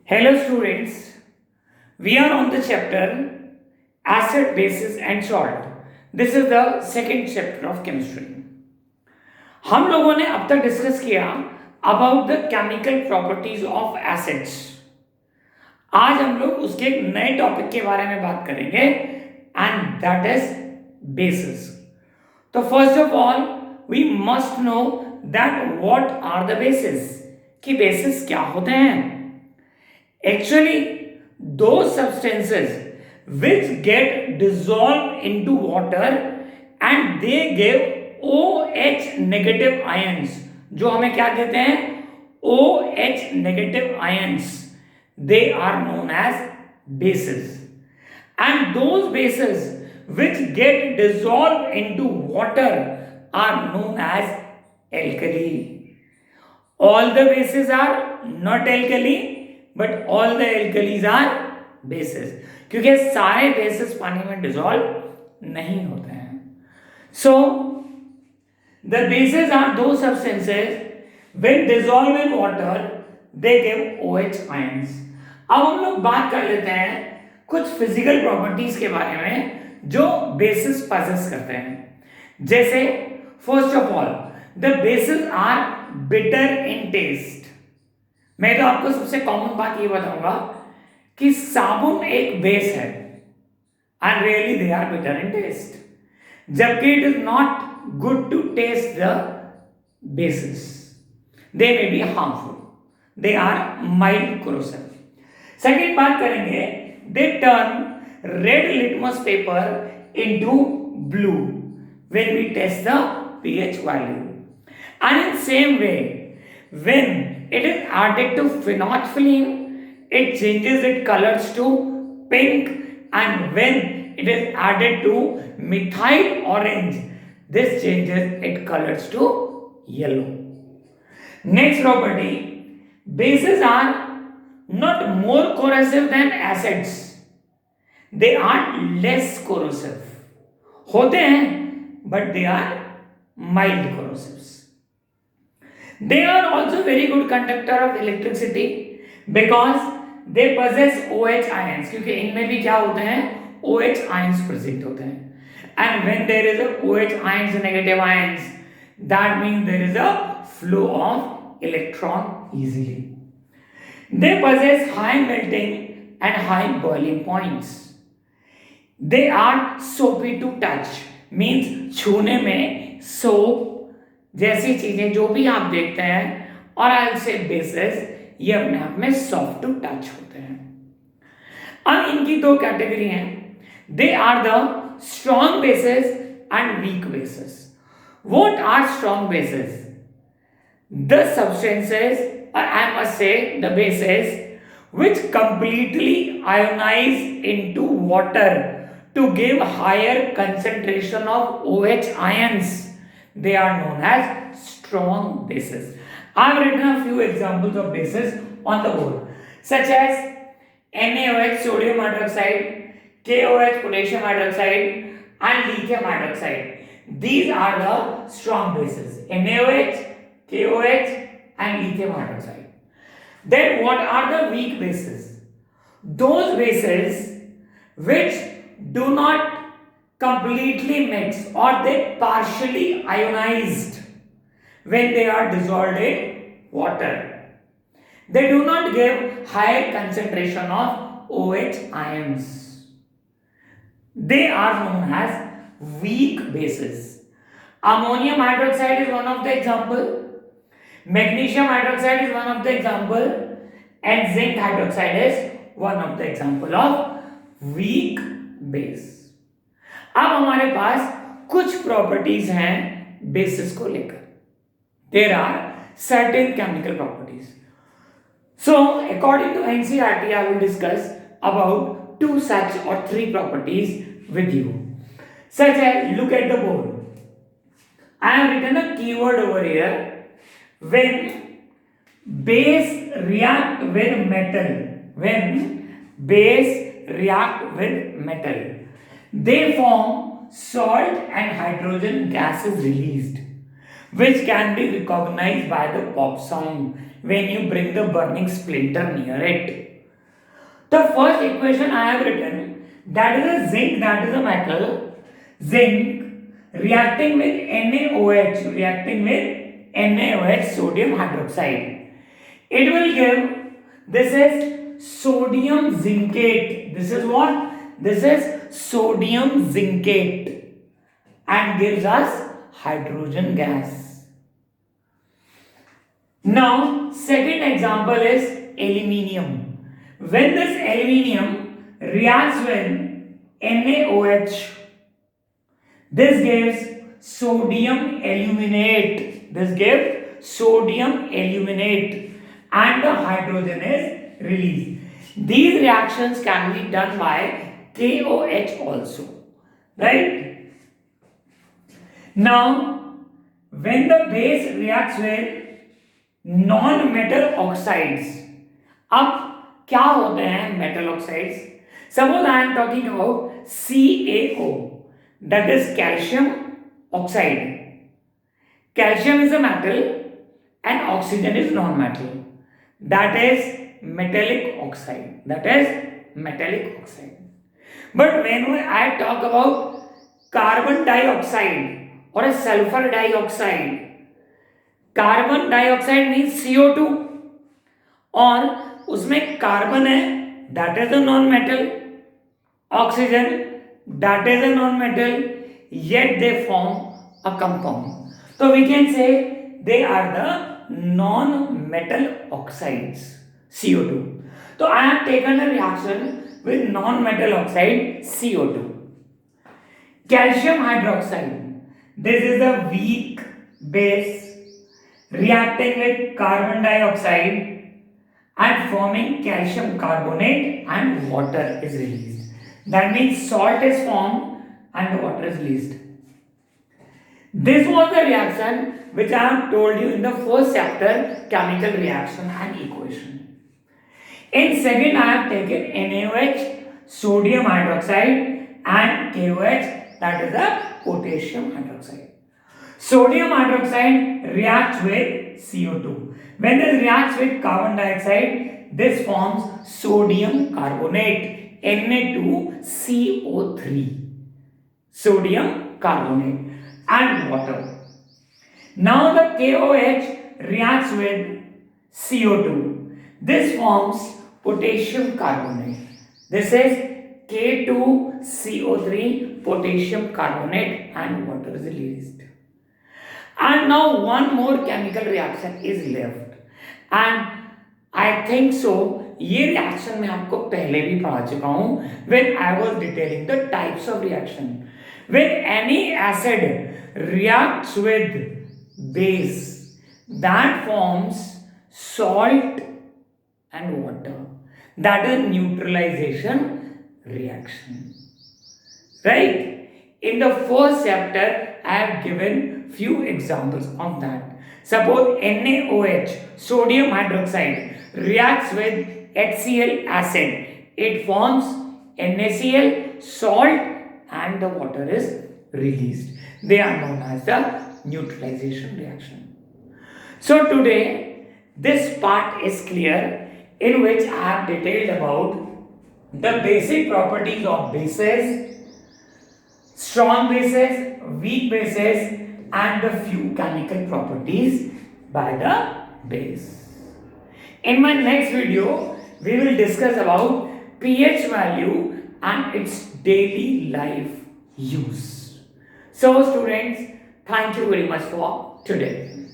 Hello students, we are on the chapter acid, bases and salt. This is the second chapter of chemistry. हम लोगों ने अब तक discuss किया about the chemical properties of acids. आज हम लोग उसके एक नए टॉपिक के बारे में बात करेंगे एंड दैट इज बेसिस. तो first of all we must know that what are the bases, कि बेसिस क्या होते हैं. Actually, those substances which get dissolved into water and they give OH negative ions, जो हमें क्या देते हैं, OH negative ions, they are known as bases. And those bases which get dissolved into water are known as alkali. All the bases are not alkali, but all the alkalis are bases, क्योंकि सारे bases पानी में dissolve नहीं होते हैं. So the bases are those substances when dissolve in water they give OH ions. अब हम लोग बात कर लेते हैं कुछ फिजिकल प्रॉपर्टीज के बारे में जो बेसिस पजेस करते हैं. जैसे first of all the bases are bitter in taste. मैं तो आपको सबसे कॉमन बात ये बताऊंगा कि साबुन एक बेस है and really they are bitter in taste, जबकि it is not good to taste the bases. They may be harmful, they are mild corrosive. Second बात करेंगे, they turn red litmus paper into blue when we test the pH value. And in same way, when it is added to phenolphthalein, it changes its colors to pink, and when it is added to methyl orange, this changes its colors to yellow. Next property, bases are not more corrosive than acids, they are less corrosive. होते हैं but they are mild corrosives. They are also very good conductor of electricity because they possess OH ions, क्योंकि इनमें भी क्या होते हैं, OH ions present होते हैं. And when there is a OH ions negative ions, that means there is a flow of electron easily. They possess high melting and high boiling points. They are soapy to touch, means छूने में soap जैसी चीजें जो भी आप देखते हैं और आई से बेसिस, ये अपने आप में सॉफ्ट टू टच होते हैं. अब इनकी दो कैटेगरी हैं, they are the strong bases and weak bases. What are strong bases? The substances और I must say the bases which completely ionize into water to give higher concentration of OH ions. They are known as strong bases. I have written a few examples of bases on the board, such as NaOH sodium hydroxide, KOH potassium hydroxide, and lithium hydroxide. These are the strong bases: NaOH, KOH, and lithium hydroxide. Then what are the weak bases? Those bases which do not completely mixed or they partially ionized when they are dissolved in water. They do not give higher concentration of OH ions. They are known as weak bases. Ammonium hydroxide is one of the example. Magnesium hydroxide is one of the example, and zinc hydroxide is one of the example of weak base. अब हमारे पास कुछ properties हैं bases को लेकर. There are certain chemical properties. So according to NCERT I will discuss about two such और three properties with you. Such as, look at the board. I have written a keyword over here. When base react with metal, when base react with metal, they form salt and hydrogen gases released, which can be recognized by the pop sound when you bring the burning splinter near it. The first equation I have written, that is a zinc, that is a metal, zinc reacting with NaOH, sodium hydroxide. It will give, this is sodium zincate. This is what? This is sodium zincate and gives us hydrogen gas. Now, second example is aluminium. When this aluminium reacts with NaOH, this gives sodium aluminate. This gives sodium aluminate and the hydrogen is released. These reactions can be done by KOH also, right? Now, when the base reacts with non-metal oxides, अब क्या होते हैं metal oxides? Suppose I am talking about CaO, that is calcium oxide. Calcium is a metal and oxygen is non-metal. That is metallic oxide. That is metallic oxide. But when I talk about carbon dioxide or a sulfur dioxide, carbon dioxide means CO2 और उसमें carbon है, that is a non-metal, oxygen, that is a non-metal, yet they form a compound. So we can say they are the non-metal oxides, CO2. So I have taken a reaction with non-metal oxide CO2. Calcium hydroxide, this is a weak base reacting with carbon dioxide and forming calcium carbonate and water is released. That means salt is formed and water is released. This was the reaction which I have told you in the first chapter, chemical reaction and equation. In second, I have taken NaOH, sodium hydroxide and KOH, that is the potassium hydroxide. Sodium hydroxide reacts with CO2. When this reacts with carbon dioxide, this forms sodium carbonate, Na2CO3. Sodium carbonate and water. Now the KOH reacts with CO2. This forms potassium carbonate. This is K2CO3 potassium carbonate and water is released. And now one more chemical reaction is left. And I think so, ये reaction मैं आपको पहले भी पढ़ा चुका हूँ when I was detailing the types of reaction. When any acid reacts with base, that forms salt and water. That is neutralization reaction. Right? In the first chapter, I have given few examples of that. Suppose NaOH, sodium hydroxide, reacts with HCl acid. It forms NaCl, salt, and the water is released. They are known as the neutralization reaction. So today, this part is clear, in which I have detailed about the basic properties of bases, strong bases, weak bases, and the few chemical properties by the base. In my next video, we will discuss about pH value and its daily life use. So students, thank you very much for today.